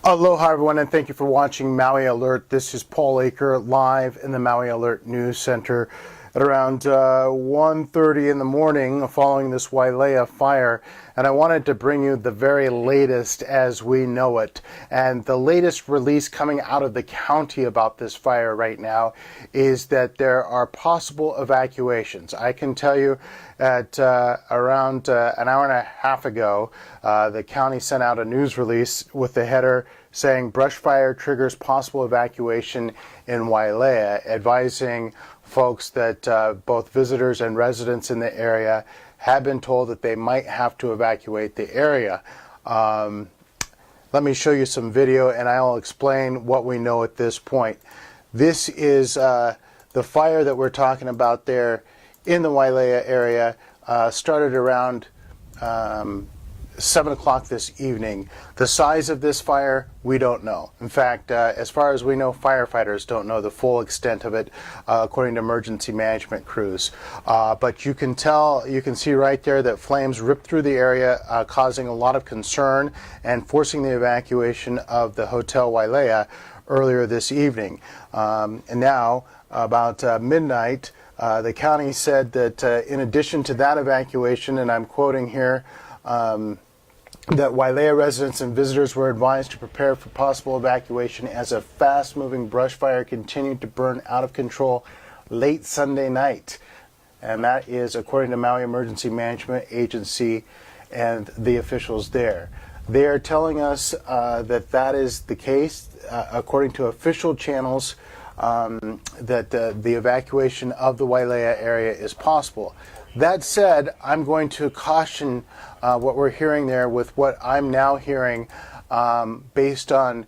Aloha everyone, and thank you for watching Maui Alert. This is Paul Aker live in the Maui Alert News Center at around 1:30 in the morning following this Wailea fire, and I wanted to bring you the very latest as we know it. And the latest release coming out of the county about this fire right now is that there are possible evacuations. I can tell you at around an hour and a half ago, the county sent out a news release with the header saying brush fire triggers possible evacuation in Wailea, advising folks that both visitors and residents in the area have been told that they might have to evacuate the area. Let me show you some video and I'll explain what we know at this point. This is the fire that we're talking about there in the Wailea area. Started around 7 o'clock this evening. The size of this fire, we don't know. In fact, as far as we know, firefighters don't know the full extent of it, according to emergency management crews. But you can see right there that flames ripped through the area, causing a lot of concern and forcing the evacuation of the Hotel Wailea earlier this evening. And now, about midnight, the county said that in addition to that evacuation, and I'm quoting here, that Wailea residents and visitors were advised to prepare for possible evacuation as a fast-moving brush fire continued to burn out of control late Sunday night. And that is according to Maui Emergency Management Agency and the officials there. They are telling us that is the case, according to official channels, that the evacuation of the Wailea area is possible. That said, I'm going to caution what we're hearing there with what I'm now hearing based on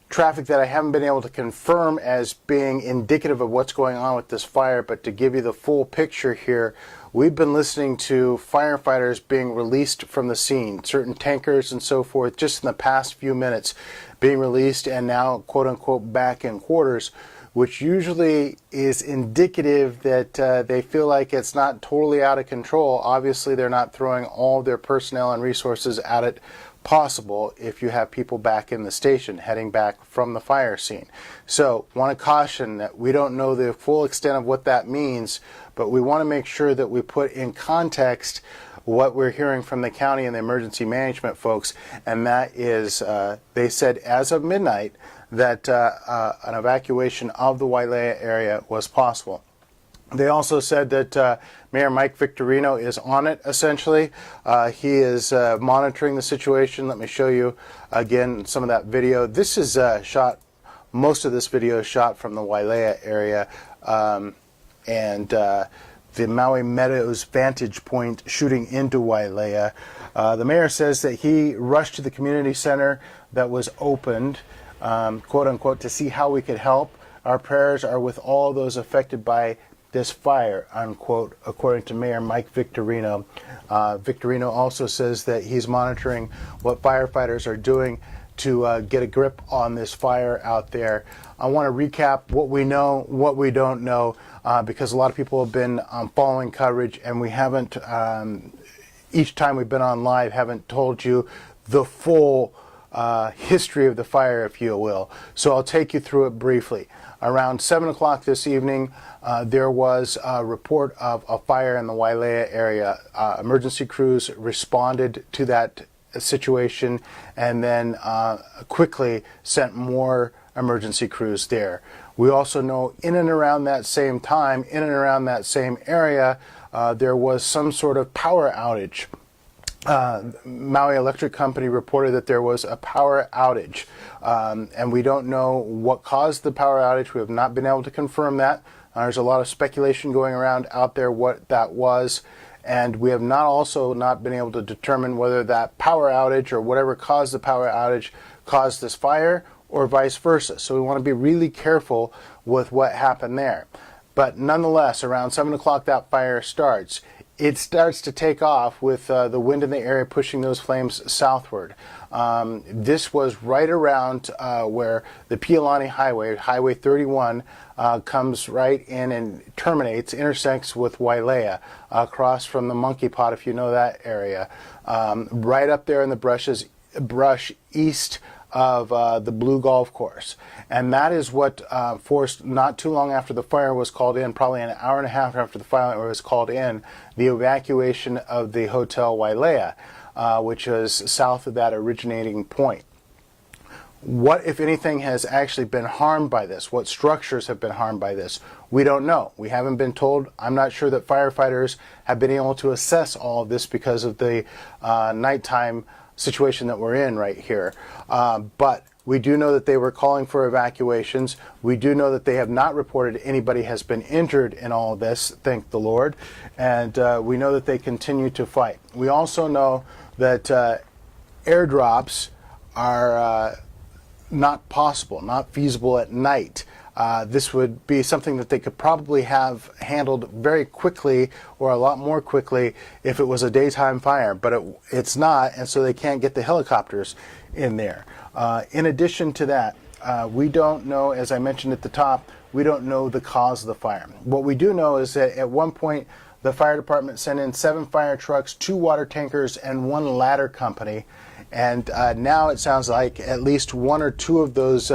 traffic that I haven't been able to confirm as being indicative of what's going on with this fire. But to give you the full picture here, we've been listening to firefighters being released from the scene, certain tankers and so forth, just in the past few minutes being released and now, quote unquote, back in quarters, which usually is indicative that they feel like it's not totally out of control. Obviously, they're not throwing all their personnel and resources at it possible if you have people back in the station heading back from the fire scene. So, want to caution that we don't know the full extent of what that means, but we want to make sure that we put in context what we're hearing from the county and the emergency management folks, and that is, they said as of midnight, that an evacuation of the Wailea area was possible. They also said that Mayor Mike Victorino is on it, essentially. He is monitoring the situation. Let me show you again some of that video. This is most of this video is shot from the Wailea area and the Maui Meadows vantage point shooting into Wailea. The mayor says that he rushed to the community center that was opened, quote unquote, to see how we could help. Our prayers are with all those affected by this fire, unquote, according to Mayor Mike Victorino. Victorino also says that he's monitoring what firefighters are doing to get a grip on this fire out there. I want to recap what we know, what we don't know, because a lot of people have been following coverage, and we haven't, each time we've been on live, haven't told you the full history of the fire, if you will. So I'll take you through it briefly. Around 7 o'clock this evening, there was a report of a fire in the Wailea area. Emergency crews responded to that situation and then quickly sent more emergency crews there. We also know in and around that same time, in and around that same area, there was some sort of power outage. Maui Electric Company reported that there was a power outage, and we don't know what caused the power outage. We have not been able to confirm that. There's a lot of speculation going around out there what that was, and we have not been able to determine whether that power outage or whatever caused the power outage caused this fire or vice versa. So we want to be really careful with what happened there. But nonetheless, around 7 o'clock that fire starts. It starts to take off with the wind in the area pushing those flames southward. This was right around where the Pialani Highway, Highway 31, comes right in and intersects with Wailea, across from the Monkey Pot, if you know that area. Right up there in the brush east of the Blue Golf Course. And that is what forced, not too long after the fire was called in, probably an hour and a half after the fire was called in, the evacuation of the Hotel Wailea, which is south of that originating point. What, if anything, has actually been harmed by this? What structures have been harmed by this? We don't know. We haven't been told. I'm not sure that firefighters have been able to assess all of this because of the nighttime situation that we're in right here. But we do know that they were calling for evacuations. We do know that they have not reported anybody has been injured in all of this, thank the Lord. And we know that they continue to fight. We also know that airdrops are not possible, not feasible at night. This would be something that they could probably have handled very quickly, or a lot more quickly, if it was a daytime fire, but it's not, and so they can't get the helicopters in there. In addition to that, we don't know, as I mentioned at the top, we don't know the cause of the fire. What we do know is that at one point the fire department sent in 7 fire trucks, 2 water tankers, and 1 ladder company. And now it sounds like at least 1 or 2 of those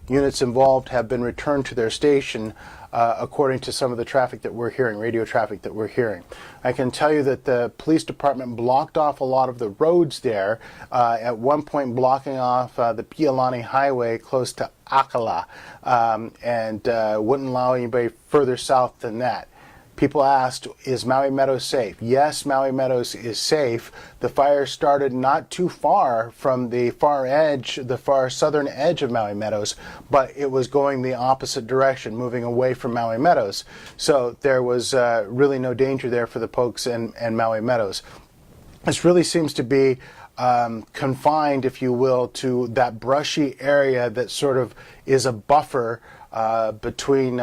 units involved have been returned to their station, according to some of the traffic that we're hearing, radio traffic that we're hearing. I can tell you that the police department blocked off a lot of the roads there, at one point blocking off the Pialani Highway close to Akala, and wouldn't allow anybody further south than that. People asked, is Maui Meadows safe? Yes, Maui Meadows is safe. The fire started not too far from the far edge, the far southern edge of Maui Meadows, but it was going the opposite direction, moving away from Maui Meadows. So there was really no danger there for the folks in Maui Meadows. This really seems to be confined, if you will, to that brushy area that sort of is a buffer between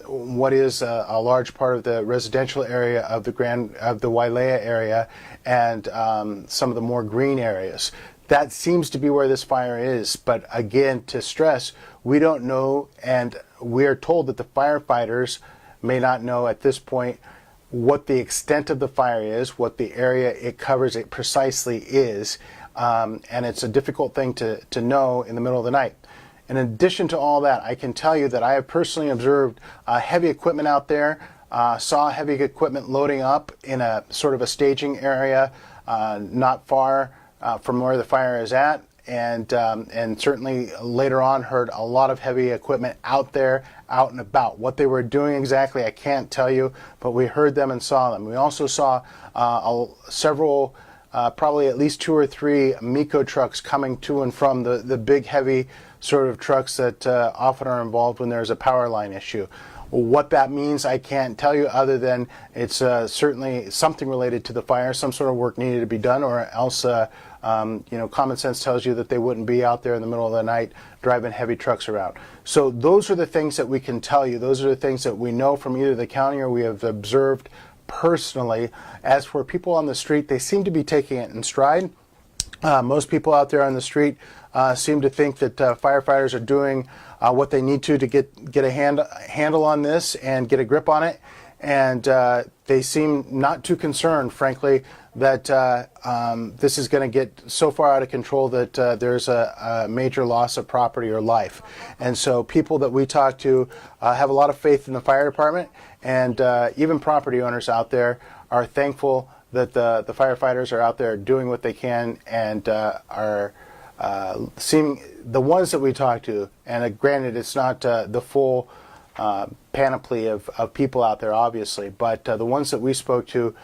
what is a large part of the residential area of the Wailea area and some of the more green areas. That seems to be where this fire is, but again, to stress, we don't know, and we are told that the firefighters may not know at this point what the extent of the fire is, what the area it covers it precisely is, and it's a difficult thing to know in the middle of the night. In addition to all that, I can tell you that I have personally observed heavy equipment out there, saw heavy equipment loading up in a sort of a staging area not far from where the fire is at, and certainly later on heard a lot of heavy equipment out there, out and about. What they were doing exactly, I can't tell you, but we heard them and saw them. We also saw several, probably at least 2 or 3 Miko trucks coming to and from the big heavy sort of trucks that often are involved when there's a power line issue. What that means, I can't tell you, other than it's certainly something related to the fire. Some sort of work needed to be done, or else common sense tells you that they wouldn't be out there in the middle of the night driving heavy trucks around. So those are the things that we can tell you. Those are the things that we know from either the county or we have observed personally. As for people on the street, they seem to be taking it in stride. Most people out there on the street seem to think that firefighters are doing what they need to get a handle on this and get a grip on it. And they seem not too concerned, frankly, that this is going to get so far out of control that there's a major loss of property or life. And so people that we talk to have a lot of faith in the fire department, and even property owners out there are thankful that the firefighters are out there doing what they can, and are seeing the ones that we talk to, and granted it's not the full panoply of people out there, obviously, but the ones that we spoke to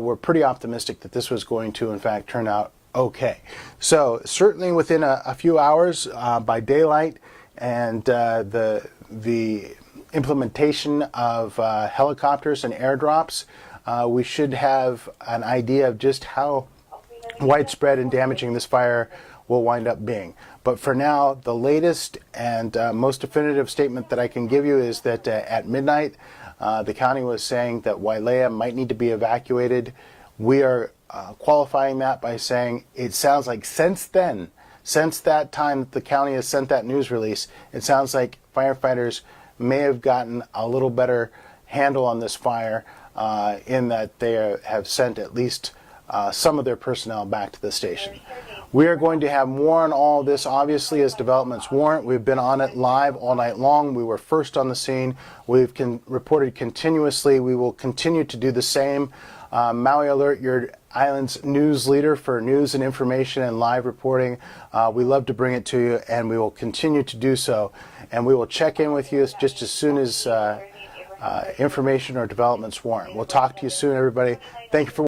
were pretty optimistic that this was going to, in fact, turn out okay. So certainly within a few hours by daylight, and the implementation of helicopters and airdrops, we should have an idea of just how widespread and damaging this fire will wind up being. But for now, the latest and most definitive statement that I can give you is that at midnight, the county was saying that Wailea might need to be evacuated. We are qualifying that by saying it sounds like since then, since that time that the county has sent that news release, it sounds like firefighters may have gotten a little better handle on this fire, in that they have sent at least some of their personnel back to the station. We are going to have more on all of this, obviously, as developments warrant. We've been on it live all night long. We were first on the scene. We've reported continuously. We will continue to do the same. Maui Alert, your island's news leader for news and information and live reporting. We love to bring it to you, and we will continue to do so. And we will check in with you just as soon as information or developments warrant. We'll talk to you soon, everybody. Thank you for